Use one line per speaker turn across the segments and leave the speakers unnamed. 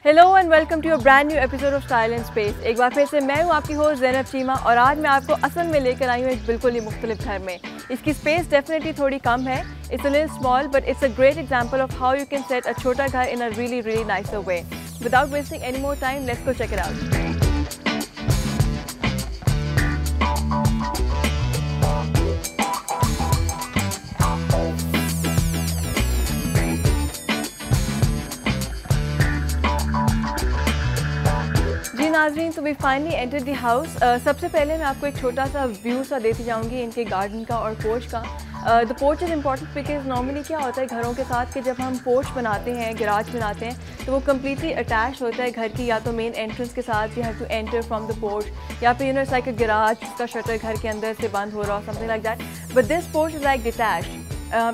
Hello and welcome to your brand new episode of style and space. एक बार फिर से मैं हूँ आपकी होस्ट ज़ैनब चीमा और आज मैं आपको असल में लेकर आई हूँ एक बिल्कुल ही मुख्तलिफ घर में। इसकी स्पेस डेफिनेटली थोड़ी कम है, it's a little small but it's a great example of how you can set a छोटा घर in a really nicer way. Without wasting any more time, let's go check it out. नाज़रीन, तो we finally enter the house. सबसे पहले मैं आपको एक छोटा सा व्यू सा देती जाऊंगी इनके गार्डन का और पोर्च का। The porch is important because normally क्या होता है घरों के साथ कि जब हम पोर्च बनाते हैं, गैराज बनाते हैं, तो वो कम्प्लीटली अटैच होता है घर की या तो मेन एंट्रेंस के साथ, you have to enter from the porch, या फिर इट्स लाइक अ गैराज जिसका शटर घर के अंदर से बंद हो रहा हो, something like that. But this porch is like detached.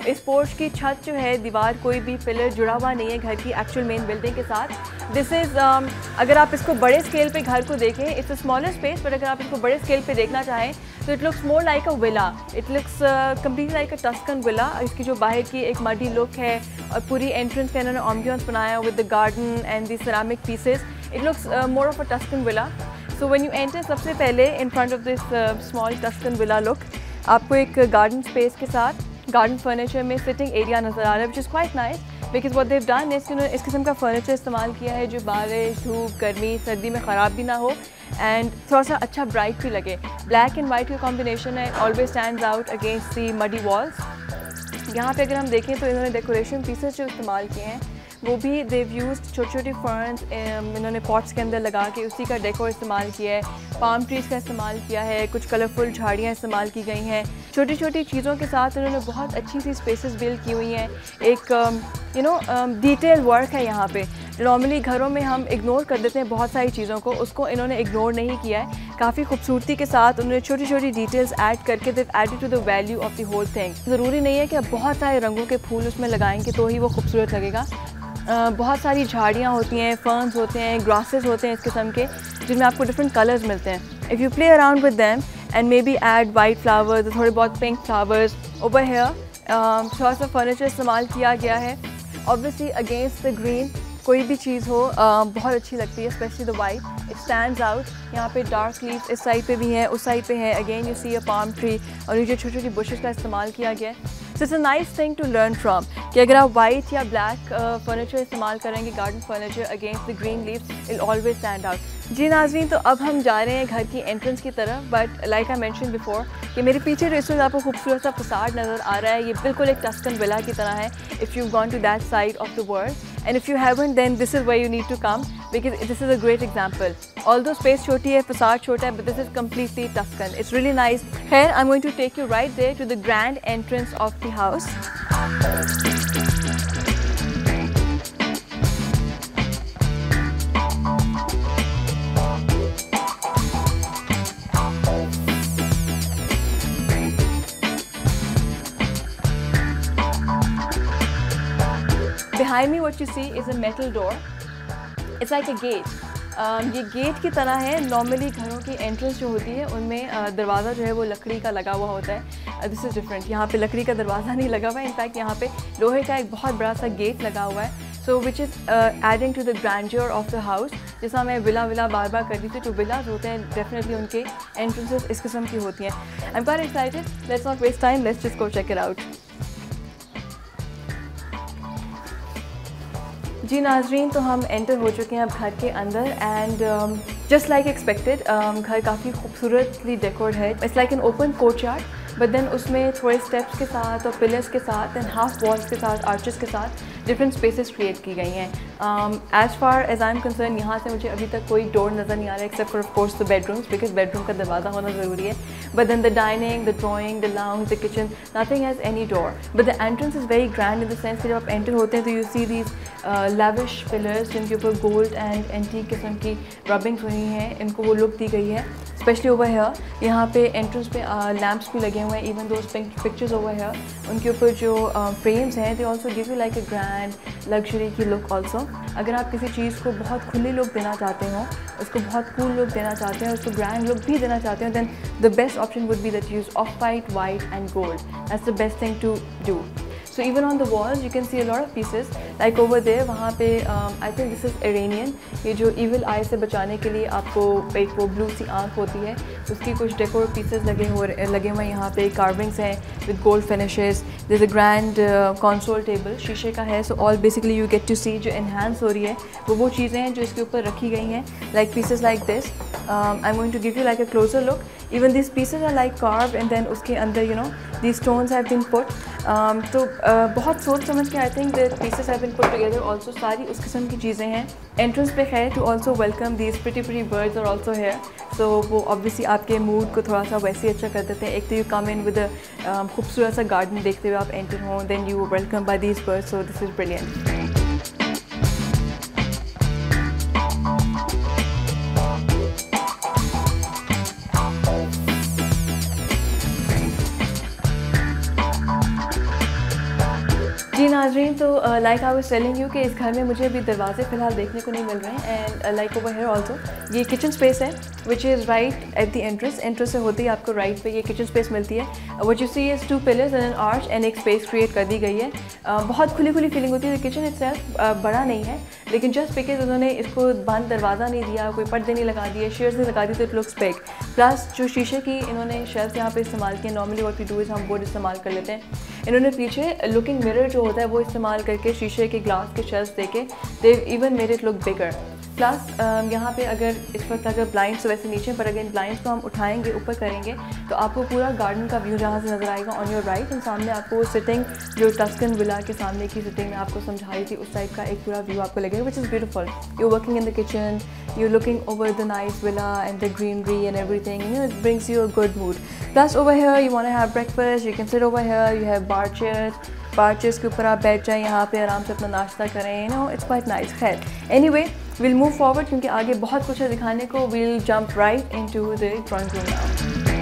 इस पोर्च की छत जो है, दीवार कोई भी पिलर जुड़ा हुआ नहीं है घर की एक्चुअल मेन बिल्डिंग के साथ। दिस इज़ अगर आप इसको बड़े स्केल पे घर को देखें, it's a smaller space, but अगर आप इसको बड़े स्केल पे देखना चाहें तो it looks more like a villa. It looks completely like a Tuscan villa. इसकी जो बाहर की एक मडी लुक है और पूरी एंट्रेंस का इन्होंने एम्बियंस बनाया with the garden and the ceramic pieces, it looks more of a Tuscan villa. So when you enter, सबसे पहले in front of this small Tuscan villa look आपको एक गार्डन स्पेस के साथ गार्डन फर्नीचर में sitting area नज़र आ रहा है, which is quite nice because what they've done इस किस्म का फर्नीचर इस्तेमाल किया है जो बारिश, धूप, गर्मी, सर्दी में ख़राब भी ना हो एंड थोड़ा सा अच्छा ब्राइट भी लगे। ब्लैक एंड वाइट का कॉम्बिनेशन है, always stands out against the muddy walls. यहाँ पे अगर हम देखें तो इन्होंने डेकोरेशन पीसेस जो इस्तेमाल किए हैं वो भी देव यूज्ड छोटी छोटी फर्न्स इन्होंने पॉट्स के अंदर लगा के उसी का डेकोर इस्तेमाल किया है। पाम ट्रीज़ का इस्तेमाल किया है, कुछ कलरफुल झाड़ियाँ इस्तेमाल की गई हैं। छोटी छोटी चीज़ों के साथ इन्होंने बहुत अच्छी सी स्पेसेस बिल्ड की हुई हैं। एक डिटेल वर्क है यहाँ पे। नॉर्मली घरों में हम इग्नोर कर देते हैं बहुत सारी चीज़ों को, उसको इन्होंने इग्नोर नहीं किया है। काफ़ी खूबसूरती के साथ उन्होंने छोटी छोटी डिटेल्स ऐड करके they added to the value of the whole thing. ज़रूरी नहीं है कि आप बहुत सारे रंगों के फूल उसमें लगाएंगे तो ही वो खूबसूरत लगेगा। बहुत सारी झाड़ियाँ होती हैं, फर्न्स होते हैं, ग्रासेस होते हैं इस किस्म के, जिनमें आपको डिफरेंट कलर्स मिलते हैं। If you play around with them and maybe add white flowers, थोड़े बहुत पिंक फ्लावर्स ओवर हेयर। थोड़ा सा फर्नीचर इस्तेमाल किया गया है ऑब्वियसली अगेंस्ट द ग्रीन। कोई भी चीज़ हो बहुत अच्छी लगती है, specially the white, it stands out. यहाँ पे डार्क लीव्स इस साइड पे भी हैं, उस साइड पे है, again you see a palm tree और ये जो छोटी छोटी बुशेस का इस्तेमाल किया गया है। So it's a nice thing to learn from कि अगर आप वाइट या ब्लैक फर्नीचर इस्तेमाल करेंगे garden furniture against the green leaves, it always stand out. जी नाज़रीन, तो अब हम जा रहे हैं घर की एंट्रेंस की तरफ, but like I mention before कि मेरे पीछे जो इस वक्त आपको खूबसूरत सा फसाड नज़र आ रहा है, ये बिल्कुल एक टस्कन विला की तरह है। If you gone to that side of the world and if you haven't, then this is where you need to come because this is a great example. Although space छोटी है, facade छोटा है, but this is completely Tuscan. It's really nice. Here I'm going to take you right there to the grand entrance of the house. Behind me what you see is a metal door. It's like a gate. ये gate की तरह है। Normally घरों की entrance जो होती है उनमें दरवाज़ा जो है वो लकड़ी का लगा हुआ होता है। दिस इज़ डिफरेंट, यहाँ पे लकड़ी का दरवाज़ा नहीं लगा हुआ है, इनफैक्ट यहाँ पे लोहे का एक बहुत बड़ा सा गेट लगा हुआ है। So which is adding to the grandeur of the house. जैसा मैं विला बार बार कर रही थी, जो विलाज होते हैं डेफिनेटली उनके एंट्रेंसेस इस किस्म की होती हैं। I am quite excited, let's not waste time, let's just go check it out. जी नाजरीन, तो हम एंटर हो चुके हैं अब घर के अंदर एंड जस्ट लाइक एक्सपेक्टेड घर काफ़ी खूबसूरतली डेकोर्ड है। It's like an open courtyard, but then उसमें थोड़े स्टेप्स के साथ और पिलर्स के साथ एंड हाफ वॉल्स के साथ, आर्चेस के साथ डिफरेंट स्पेसेस क्रिएट की गई हैं। As far as I am concerned, यहाँ से मुझे अभी तक कोई डोर नज़र नहीं आ रहा है except for of course the bedrooms, because bedroom का दरवाज़ा होना ज़रूरी है। But then the dining, the drawing, the lounge, the kitchen, nothing has any door, but the entrance is very grand in the sense कि जब आप enter होते हैं तो you see these lavish pillars जिनके ऊपर गोल्ड एंड एंटीक किस्म की रबिंग्स हुई हैं, इनको वो लुक दी गई है। स्पेशली ओवर हेयर यहाँ पे एंट्रेंस पे लैम्प्स भी लगे हुए हैं, even those pictures over here, उनके ऊपर जो फ्रेम्स हैं they also give you like a grand luxury की लुक ऑल्सो। अगर आप किसी चीज़ को बहुत खुली लुक देना चाहते हो, उसको बहुत कूल लुक देना चाहते हैं, उसको ग्रैंड लुक भी देना चाहते हो, then the best option would be that use of white and gold. That's the best thing to do. So even on the walls you can see a lot of pieces like over there, वहाँ पे I think this is Iranian, ये जो evil eye से बचाने के लिए आपको एक वो ब्लू सी आँख होती है, उसकी कुछ डेकोर पीसेस लगे हुए यहाँ पे, carvings हैं with gold finishes. There's a grand console table, शीशे का है, so all basically you get to see जो enhance हो रही है वो चीज़ें हैं जो इसके ऊपर रखी गई हैं, like pieces like this. I'm going to give you like a closer look. Even these pieces are like carved and then उसके अंदर you know these stones have been put. तो बहुत सोच समझ के I think the pieces have been put together. Also सारी उस किस्म की चीज़ें हैं. Entrance पे है to also welcome these pretty birds are also here. So वो obviously आपके mood को थोड़ा सा वैसे अच्छा कर देते हैं. एक तो you come in with a खूबसूरत सा garden देखते हुए आप enter हो, then you were welcomed by these birds. So this is brilliant. जी नाज़रीन, तो like I was telling you कि इस घर में मुझे अभी दरवाजे फ़िलहाल देखने को नहीं मिल रहे हैं. And like over here also ये किचन स्पेस है which is right at the entrance से होते ही आपको राइट पे ये किचन स्पेस मिलती है. What you see is 2 pillars and an arch and एक स्पेस क्रिएट कर दी गई है. बहुत खुली फीलिंग होती है. किचन इटसेल्फ बड़ा नहीं है, लेकिन जस्ट बिकॉज उन्होंने इसको बंद दरवाज़ा नहीं दिया, कोई पर्दे नहीं लगा दिए, शेयर्स नहीं लगा दी, तो इट लुक्स बिग. प्लस जो शीशे की इन्होंने शेल्फ यहाँ पे इस्तेमाल किए. Normally what we do is हम बोर्ड इस्तेमाल कर लेते हैं. इन्होंने पीछे लुकिंग मिरर जो होता है वो इस्तेमाल करके शीशे के ग्लास के शेल्फ देके they even made it look bigger. Plus यहाँ पे अगर इस वक्त अगर ब्लाइंड्स वैसे नीचे, पर अगर ब्लाइंड्स को हम उठाएंगे ऊपर करेंगे तो आपको पूरा गार्डन का व्यू जहाँ से नज़र आएगा ऑन योर राइट. एंड सामने आपको सिटिंग जो टस्कन विला के सामने की सिटिंग में आपको समझाई थी उस टाइप का एक पूरा व्यू आपको लगेगा, which is beautiful. You working in the kitchen, you looking over the nice villa and the greenery and everything, you know, it brings you a good mood. Plus over here you want to have breakfast, you can sit over here, you have bar chairs के ऊपर आप बैठ जाएँ, यहाँ पे आराम से अपना नाश्ता करें. You know, it's quite nice. खैर, एनीवे we'll move forward क्योंकि आगे बहुत कुछ है दिखाने को. We'll jump right into the drawing room now.